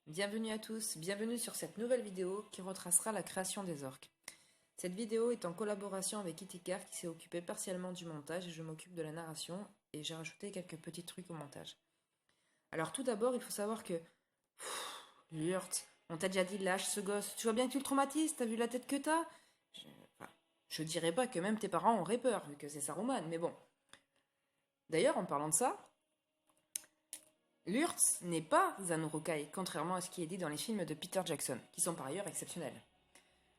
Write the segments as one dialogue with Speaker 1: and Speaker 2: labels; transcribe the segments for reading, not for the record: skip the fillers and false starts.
Speaker 1: Bienvenue à tous, bienvenue sur cette nouvelle vidéo qui retracera la création des orques. Cette vidéo est en collaboration avec Iticar qui s'est occupé partiellement du montage et je m'occupe de la narration et j'ai rajouté quelques petits trucs au montage. Alors tout d'abord, il faut savoir que... Lurt, on t'a déjà dit lâche ce gosse, tu vois bien que tu le traumatises, t'as vu la tête que t'as je dirais pas que même tes parents auraient peur vu que c'est Saruman, mais bon. D'ailleurs, en parlant de ça, Lurtz n'est pas un Urukai, contrairement à ce qui est dit dans les films de Peter Jackson, qui sont par ailleurs exceptionnels.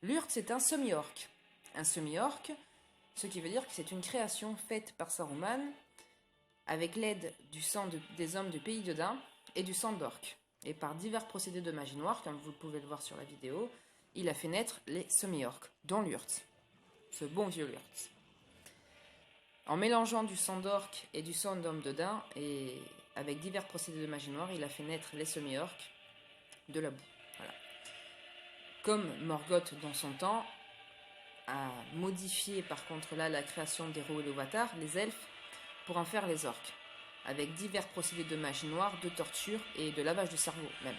Speaker 1: Lurtz est un semi-orc. Un semi-orc, ce qui veut dire que c'est une création faite par Saruman avec l'aide du sang des hommes du pays de Dain et du sang d'orc. Et par divers procédés de magie noire, comme vous pouvez le voir sur la vidéo, il a fait naître les semi-orcs, dont Lurtz. Ce bon vieux Lurtz. En mélangeant du sang d'orc et du sang d'homme de Dain, et avec divers procédés de magie noire, il a fait naître les semi-orcs de la boue. Voilà. Comme Morgoth dans son temps a modifié par contre là la création des héros et les Vatar, les elfes, pour en faire les orques, avec divers procédés de magie noire, de torture et de lavage de cerveau même.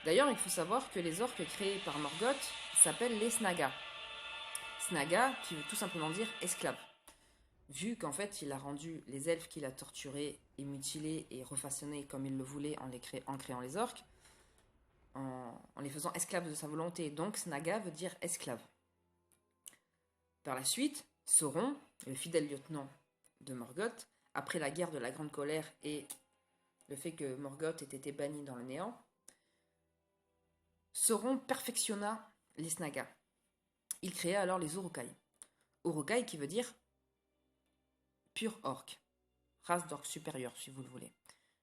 Speaker 1: D'ailleurs, il faut savoir que les orques créés par Morgoth s'appellent les Snaga. Snaga, qui veut tout simplement dire esclave. Vu qu'en fait, il a rendu les elfes qu'il a torturés et mutilés et refaçonnés comme il le voulait en créant les orques, en les faisant esclaves de sa volonté. Donc, Snaga veut dire esclave. Par la suite, Sauron, le fidèle lieutenant de Morgoth, après la guerre de la Grande Colère et le fait que Morgoth ait été banni dans le néant, Sauron perfectionna les Snaga. Il créa alors les Uruk-hai. Uruk-hai qui veut dire pur orc, race d'orc supérieure si vous le voulez.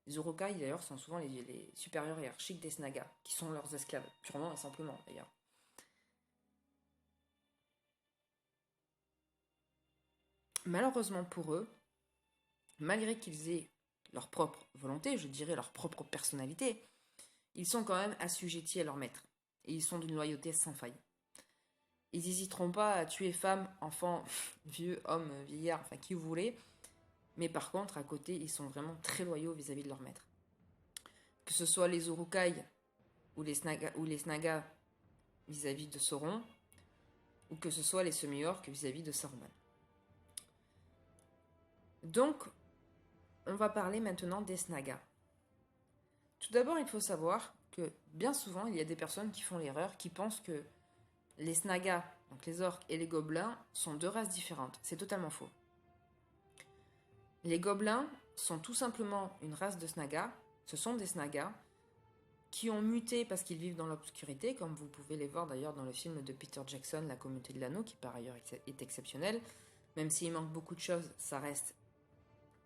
Speaker 1: Les Uruk-hai d'ailleurs sont souvent les supérieurs hiérarchiques des Snaga, qui sont leurs esclaves, purement et simplement d'ailleurs. Malheureusement pour eux, malgré qu'ils aient leur propre volonté, je dirais leur propre personnalité, ils sont quand même assujettis à leur maître, et ils sont d'une loyauté sans faille. Ils n'hésiteront pas à tuer femmes, enfants, vieux, hommes, vieillards, enfin qui vous voulez, mais par contre, à côté, ils sont vraiment très loyaux vis-à-vis de leur maître. Que ce soit les Uruk-hai ou les Snaga vis-à-vis de Sauron, ou que ce soit les semi-orcs vis-à-vis de Saruman. Donc, on va parler maintenant des Snaga. Tout d'abord, il faut savoir que bien souvent, il y a des personnes qui font l'erreur, qui pensent que les Snaga, donc les orques et les gobelins, sont deux races différentes. C'est totalement faux. Les gobelins sont tout simplement une race de Snaga. Ce sont des Snaga qui ont muté parce qu'ils vivent dans l'obscurité, comme vous pouvez les voir d'ailleurs dans le film de Peter Jackson, La Communauté de l'Anneau, qui par ailleurs est exceptionnel. Même s'il manque beaucoup de choses, ça reste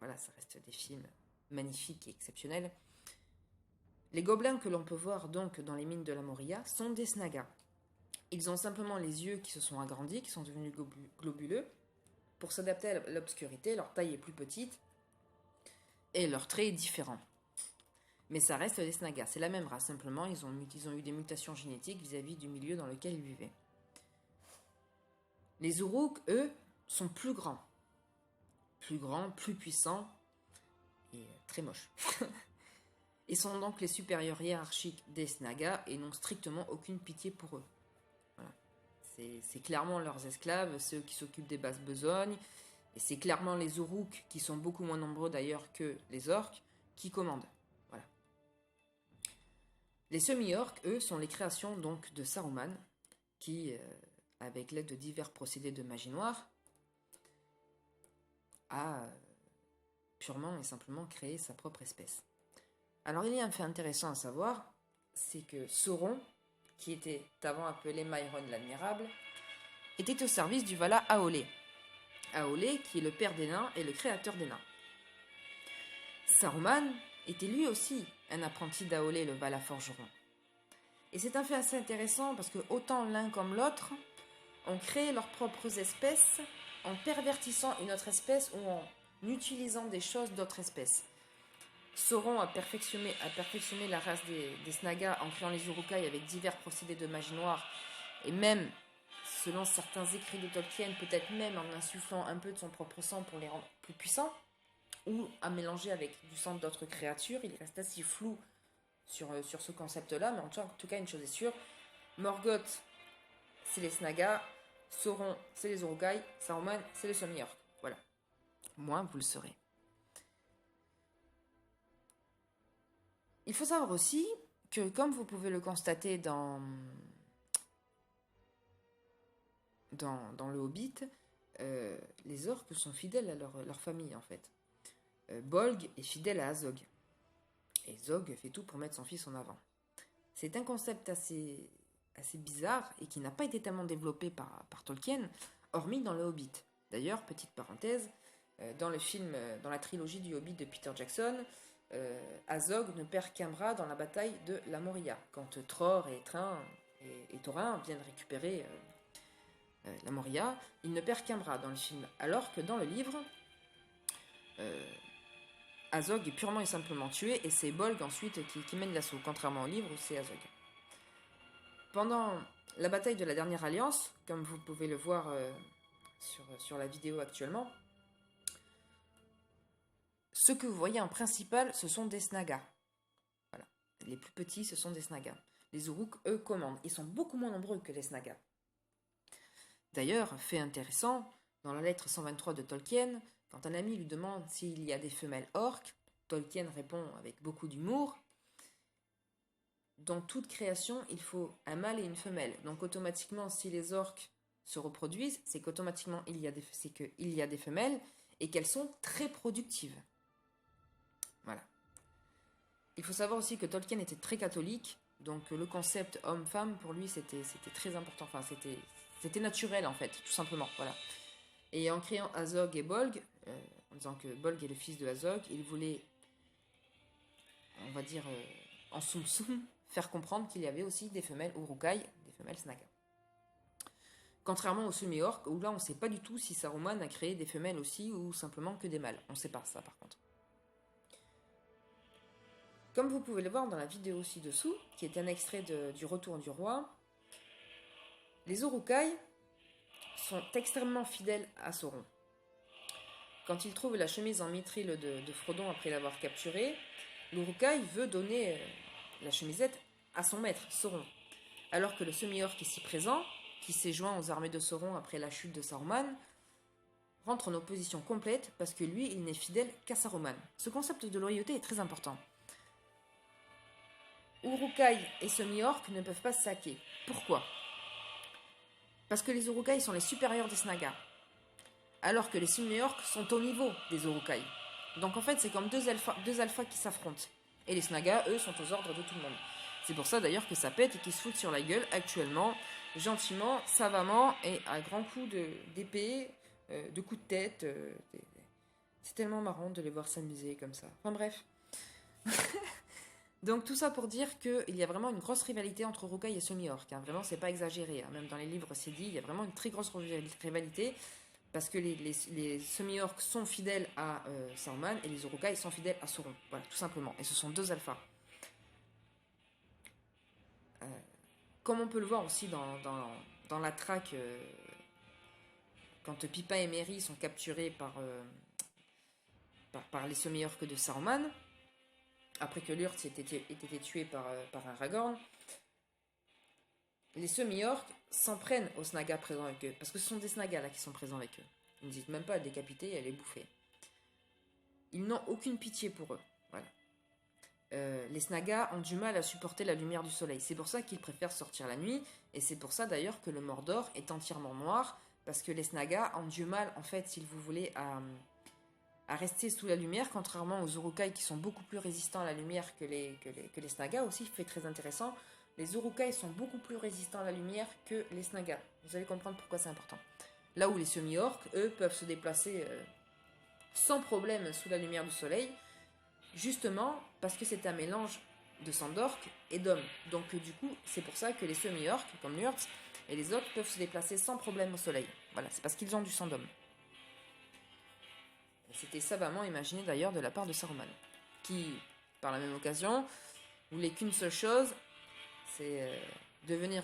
Speaker 1: des films magnifiques et exceptionnels. Les gobelins que l'on peut voir donc dans les mines de la Moria sont des Snaga. Ils ont simplement les yeux qui se sont agrandis, qui sont devenus globuleux. Pour s'adapter à l'obscurité, leur taille est plus petite et leur trait est différent. Mais ça reste des Snaga, c'est la même race, simplement ils ont eu des mutations génétiques vis-à-vis du milieu dans lequel ils vivaient. Les Uruk, eux, sont plus grands, plus puissants et très moches. Ils sont donc les supérieurs hiérarchiques des Snaga et n'ont strictement aucune pitié pour eux. Voilà. C'est clairement leurs esclaves, ceux qui s'occupent des basses besognes, et c'est clairement les Uruk, qui sont beaucoup moins nombreux d'ailleurs que les orques, qui commandent. Voilà. Les semi-orcs, eux, sont les créations donc de Saruman, qui, avec l'aide de divers procédés de magie noire, a purement et simplement créé sa propre espèce. Alors il y a un fait intéressant à savoir, c'est que Sauron, qui était avant appelé Myron l'Admirable, était au service du Vala Aolé. Aolé, qui est le père des nains et le créateur des nains. Saruman était lui aussi un apprenti d'Aolé, le Vala Forgeron. Et c'est un fait assez intéressant parce que autant l'un comme l'autre ont créé leurs propres espèces en pervertissant une autre espèce ou en utilisant des choses d'autres espèces. Sauron a perfectionné la race des Snaga en créant les Uruk-hai avec divers procédés de magie noire et même, selon certains écrits de Tolkien, peut-être même en insufflant un peu de son propre sang pour les rendre plus puissants ou à mélanger avec du sang d'autres créatures. Il reste assez flou sur ce concept-là, mais en tout cas, une chose est sûre, Morgoth, c'est les Snaga, Sauron, c'est les Uruk-hai, Saruman, c'est les semi-orcs. Voilà. Moins, vous le saurez. Il faut savoir aussi que, comme vous pouvez le constater dans le Hobbit, les orques sont fidèles à leur famille, en fait. Bolg est fidèle à Azog. Et Zog fait tout pour mettre son fils en avant. C'est un concept assez bizarre et qui n'a pas été tellement développé par Tolkien, hormis dans le Hobbit. D'ailleurs, petite parenthèse, dans la trilogie du Hobbit de Peter Jackson, Azog ne perd qu'un bras dans la bataille de la Moria, quand Tror et Train et Thorin viennent récupérer la Moria. Il ne perd qu'un bras dans le film, alors que dans le livre, Azog est purement et simplement tué, et c'est Bolg ensuite qui mène l'assaut, contrairement au livre où c'est Azog. Pendant la bataille de la dernière alliance, comme vous pouvez le voir sur la vidéo actuellement, ce que vous voyez en principal, ce sont des Snaga. Voilà. Les plus petits, ce sont des Snaga. Les Uruk, eux, commandent. Ils sont beaucoup moins nombreux que les Snaga. D'ailleurs, fait intéressant, dans la lettre 123 de Tolkien, quand un ami lui demande s'il y a des femelles orques, Tolkien répond avec beaucoup d'humour: dans toute création, il faut un mâle et une femelle. Donc automatiquement, si les orques se reproduisent, c'est qu'automatiquement il y a des femelles et qu'elles sont très productives. Voilà. Il faut savoir aussi que Tolkien était très catholique, donc le concept homme-femme, pour lui, c'était très important. Enfin, c'était naturel, en fait, tout simplement. Voilà. Et en créant Azog et Bolg, en disant que Bolg est le fils de Azog, il voulait, on va dire, en soum-soum, faire comprendre qu'il y avait aussi des femelles Uruk-hai, des femelles Snaga. Contrairement aux semi-orcs, où là on ne sait pas du tout si Saruman a créé des femelles aussi ou simplement que des mâles. On ne sait pas ça par contre. Comme vous pouvez le voir dans la vidéo ci-dessous, qui est un extrait du Retour du Roi, les Uruk-hai sont extrêmement fidèles à Sauron. Quand il trouve la chemise en mithril de Frodon après l'avoir capturé, l'Uruk-hai veut donner la chemisette à son maître, Sauron. Alors que le semi-orc ici présent, qui s'est joint aux armées de Sauron après la chute de Saruman, rentre en opposition complète parce que lui, il n'est fidèle qu'à Saruman. Ce concept de loyauté est très important. Uruk-hai et semi-orc ne peuvent pas se saquer. Pourquoi ? Parce que les Uruk-hai sont les supérieurs des Snaga, alors que les semi-orcs sont au niveau des Uruk-hai. Donc en fait, c'est comme deux alphas qui s'affrontent. Et les Snaga, eux, sont aux ordres de tout le monde. C'est pour ça d'ailleurs que ça pète et qu'ils se foutent sur la gueule actuellement, gentiment, savamment et à grands coups d'épée, de coups de tête. C'est tellement marrant de les voir s'amuser comme ça. Enfin bref. Donc tout ça pour dire qu'il y a vraiment une grosse rivalité entre Uruk-hai et semi-orc. Hein. Vraiment, c'est pas exagéré. Hein. Même dans les livres, c'est dit, il y a vraiment une très grosse rivalité. Parce que les semi-orcs sont fidèles à Saruman et les Uruk-hai sont fidèles à Sauron. Voilà, tout simplement. Et ce sont deux alphas. Comme on peut le voir aussi dans la traque, quand Pippin et Merry sont capturés par les semi-orcs de Saruman, après que Lurtz ait été tué par Aragorn, les semi-orcs s'en prennent aux Snaga présents avec eux, parce que ce sont des Snaga là qui sont présents avec eux. Ils n'hésitent même pas à les décapiter et à les bouffer. Ils n'ont aucune pitié pour eux. Voilà. Les Snaga ont du mal à supporter la lumière du soleil. C'est pour ça qu'ils préfèrent sortir la nuit, et c'est pour ça d'ailleurs que le Mordor est entièrement noir, parce que les Snaga ont du mal, en fait, si vous voulez, à rester sous la lumière, contrairement aux Uruk-hai qui sont beaucoup plus résistants à la lumière que les Snaga. Aussi, fait très intéressant, les Uruk-hai sont beaucoup plus résistants à la lumière que les Snaga. Vous allez comprendre pourquoi c'est important. Là où les semi-orcs, eux, peuvent se déplacer sans problème sous la lumière du soleil, justement parce que c'est un mélange de sang d'orques et d'hommes. Donc du coup, c'est pour ça que les semi-orcs, comme Lurtz, et les autres peuvent se déplacer sans problème au soleil. Voilà, c'est parce qu'ils ont du sang d'homme. C'était savamment imaginé d'ailleurs de la part de Saruman, qui, par la même occasion, voulait qu'une seule chose, c'est devenir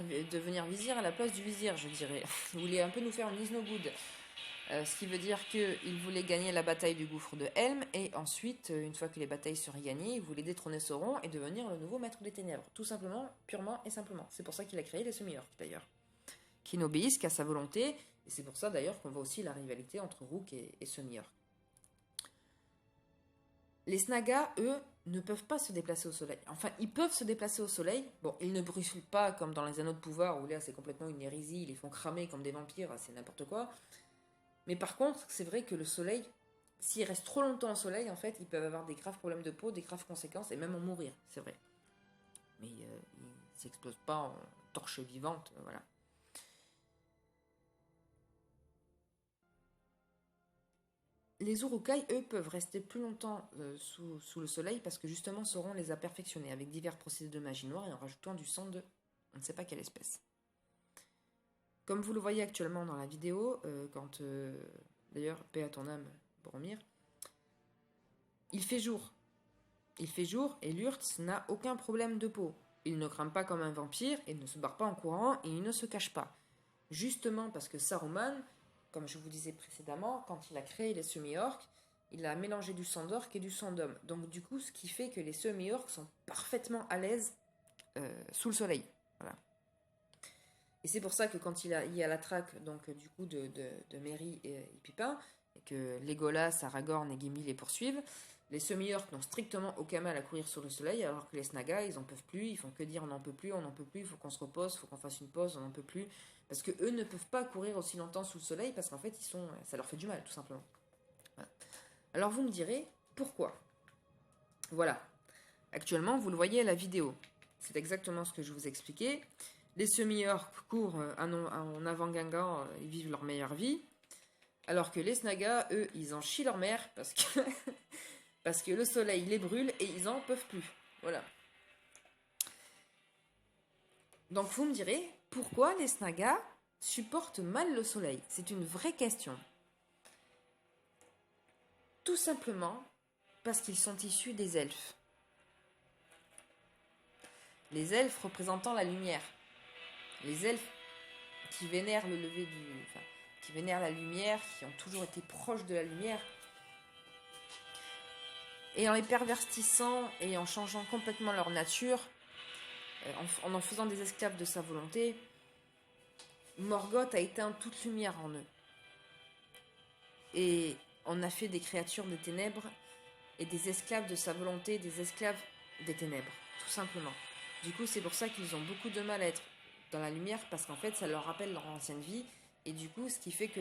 Speaker 1: vizir à la place du vizir, je dirais. Il voulait un peu nous faire une Is No Good. Ce qui veut dire qu'il voulait gagner la bataille du gouffre de Helm, et ensuite, une fois que les batailles seraient gagnées, il voulait détrôner Sauron et devenir le nouveau maître des ténèbres. Tout simplement, purement et simplement. C'est pour ça qu'il a créé les semi-orques, d'ailleurs. Qui n'obéissent qu'à sa volonté, et c'est pour ça, d'ailleurs, qu'on voit aussi la rivalité entre Rook et semi-orques. Les Snagas, eux, ne peuvent pas se déplacer au soleil. Enfin, ils peuvent se déplacer au soleil. Bon, ils ne brûlent pas comme dans les Anneaux de pouvoir, où là, c'est complètement une hérésie, ils les font cramer comme des vampires, c'est n'importe quoi. Mais par contre, c'est vrai que le soleil, s'ils restent trop longtemps au soleil, en fait, ils peuvent avoir des graves problèmes de peau, des graves conséquences, et même en mourir, c'est vrai. Mais ils ne s'explosent pas en torche vivante, voilà. Les Uruk-hai, eux, peuvent rester plus longtemps sous le soleil parce que justement Sauron les a perfectionnés avec divers procédés de magie noire et en rajoutant du sang de on ne sait pas quelle espèce. Comme vous le voyez actuellement dans la vidéo, d'ailleurs, paix à ton âme, Boromir, il fait jour. Il fait jour et Lurtz n'a aucun problème de peau. Il ne crame pas comme un vampire, il ne se barre pas en courant et il ne se cache pas. Justement parce que Saruman, comme je vous disais précédemment, quand il a créé les semi-orques, il a mélangé du sang d'orque et du sang d'homme. Donc du coup, ce qui fait que les semi-orques sont parfaitement à l'aise sous le soleil. Voilà. Et c'est pour ça que quand il y a la traque donc, du coup, de Merry et Pipin, et que Legolas, Aragorn et Gimli les poursuivent, les semi-orques n'ont strictement aucun mal à courir sur le soleil, alors que les Snagas, ils en peuvent plus, ils font que dire on n'en peut plus, il faut qu'on se repose, il faut qu'on fasse une pause, on n'en peut plus. Parce que eux ne peuvent pas courir aussi longtemps sous le soleil, parce qu'en fait, ça leur fait du mal, tout simplement. Voilà. Alors vous me direz, pourquoi? Voilà. Actuellement, vous le voyez à la vidéo. C'est exactement ce que je vous expliquais. Les semi-orques courent en avant-guingant, ils vivent leur meilleure vie. Alors que les Snagas, eux, ils en chient leur mère parce que, parce que le soleil les brûle et ils en peuvent plus. Voilà. Donc vous me direz, pourquoi les Snagas supportent mal le soleil? C'est une vraie question. Tout simplement parce qu'ils sont issus des elfes. Les elfes représentant la lumière. Les elfes qui vénèrent le lever qui vénèrent la lumière, qui ont toujours été proches de la lumière. Et en les pervertissant et en changeant complètement leur nature, en faisant des esclaves de sa volonté, Morgoth a éteint toute lumière en eux. Et on a fait des créatures des ténèbres et des esclaves de sa volonté, des esclaves des ténèbres, tout simplement. Du coup, c'est pour ça qu'ils ont beaucoup de mal à être dans la lumière, parce qu'en fait, ça leur rappelle leur ancienne vie, et du coup, ce qui fait que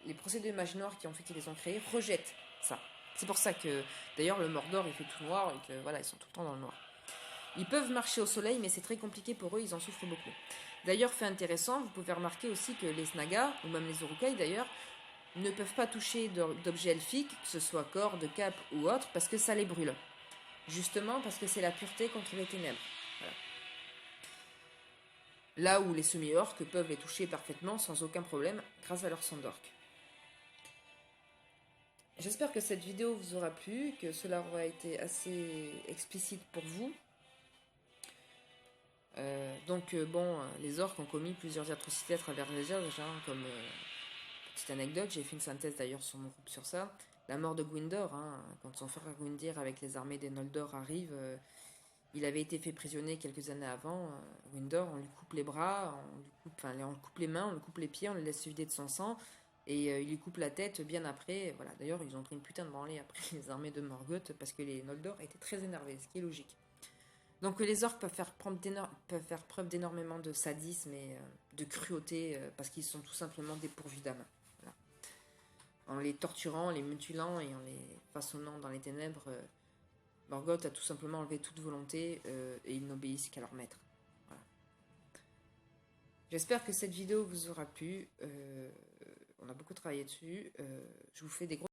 Speaker 1: les procédés de magie noire qui ont fait qu'ils les ont créés rejettent ça. C'est pour ça que, d'ailleurs, le Mordor, il fait tout noir, et que, voilà, ils sont tout le temps dans le noir. Ils peuvent marcher au soleil, mais c'est très compliqué pour eux, ils en souffrent beaucoup. D'ailleurs, fait intéressant, vous pouvez remarquer aussi que les Snagas, ou même les Uruk-hai d'ailleurs, ne peuvent pas toucher d'objets elfiques, que ce soit cordes, capes ou autres, parce que ça les brûle. Justement parce que c'est la pureté contre les ténèbres. Voilà. Là où les semi-orques peuvent les toucher parfaitement sans aucun problème grâce à leur sang d'orque. J'espère que cette vidéo vous aura plu, que cela aura été assez explicite pour vous. Les orques ont commis plusieurs atrocités à travers les âges, comme petite anecdote, j'ai fait une synthèse d'ailleurs sur mon groupe sur ça. La mort de Gwyndor, quand son frère Gwyndir avec les armées des Noldor arrive, il avait été fait prisonnier quelques années avant. Gwyndor, on lui coupe les bras, on lui coupe les mains, on lui coupe les pieds, on le laisse se vider de son sang, et il lui coupe la tête bien après. Voilà. D'ailleurs, ils ont pris une putain de branlée après les armées de Morgoth, parce que les Noldor étaient très énervés, ce qui est logique. Donc les orques peuvent faire preuve d'énormément de sadisme et de cruauté, parce qu'ils sont tout simplement dépourvus d'âme. Voilà. En les torturant, en les mutilant et en les façonnant dans les ténèbres, Morgoth a tout simplement enlevé toute volonté et ils n'obéissent qu'à leur maître. Voilà. J'espère que cette vidéo vous aura plu. On a beaucoup travaillé dessus. Je vous fais des gros